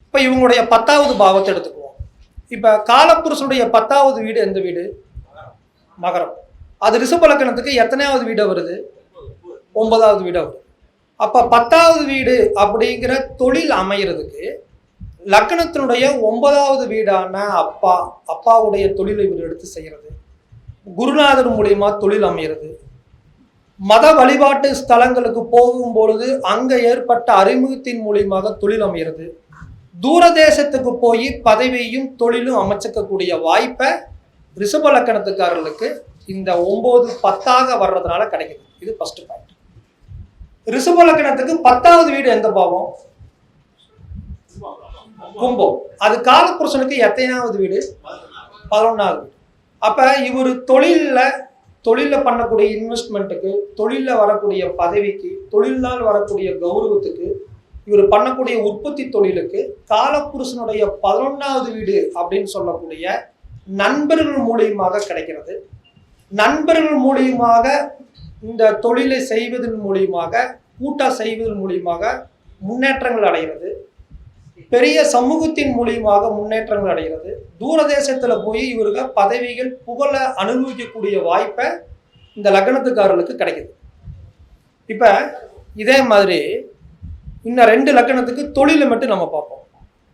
இப்போ இவங்களுடைய 10வது பாவத்தை எடுத்துக்குவோம். இப்போ காலப்புருஷனுடைய 10வது வீடு எந்த வீடு? மகரம். அது ரிஷப லக்னத்துக்கு எத்தனையாவது வீடு வருது? 9வது வீடு வருது. அப்போ 10வது வீடு அப்படிங்கிற தொழில் அமைகிறதுக்கு லக்னத்தினுடைய 9வது வீடான அப்பாவுடைய தொழிலை இவர் எடுத்து செய்கிறது, குருநாதர் மூலியமா தொழில் அமைகிறது, மத வழிபாட்டு ஸ்தலங்களுக்கு போகும் பொழுது அங்க ஏற்பட்ட அறிமுகத்தின் மூலியமாக தொழில் அமைகிறது, தூரதேசத்துக்கு போய் பதவியும் தொழிலும் அமைச்சிக்கக்கூடிய வாய்ப்பை ரிஷப லக்கணத்துக்காரர்களுக்கு இந்த 9 10ஆக வர்றதுனால கிடைக்குது. இது ஃபர்ஸ்ட் பாயிண்ட். ரிஷப லக்கணத்துக்கு 10வது வீடு எந்த பாவம்? கும்பம். அது காலப்புருஷனுக்கு எத்தனையாவது வீடு? 11வது வீடு. அப்ப இவர் தொழில பண்ணக்கூடிய இன்வெஸ்ட்மெண்ட்டுக்கு, தொழில வரக்கூடிய பதவிக்கு, தொழிலால் வரக்கூடிய கௌரவத்துக்கு, இவர் பண்ணக்கூடிய உற்பத்தி தொழிலுக்கு காலப்புருஷனுடைய 11வது வீடு அப்படின்னு சொல்லக்கூடிய நண்பர்கள் மூலியமாக கிடைக்கிறது. நண்பர்கள் மூலியமாக இந்த தொழிலை செய்வதன் மூலியமாக, கூட்டா செய்வதன் மூலியமாக முன்னேற்றங்கள் அடைகிறது. பெரிய சமூகத்தின் மூலியமாக முன்னேற்றங்கள் அடைகிறது. தூரதேசத்துல போய் இவருக்கு பதவிகள் புகழ அனுபவிக்கக்கூடிய வாய்ப்பை இந்த லக்னத்துக்காரர்களுக்கு கிடைக்குது. இப்ப இதே மாதிரி இன்னும் 2 லக்னத்துக்கு தொழிலை மட்டும் நம்ம பார்ப்போம்.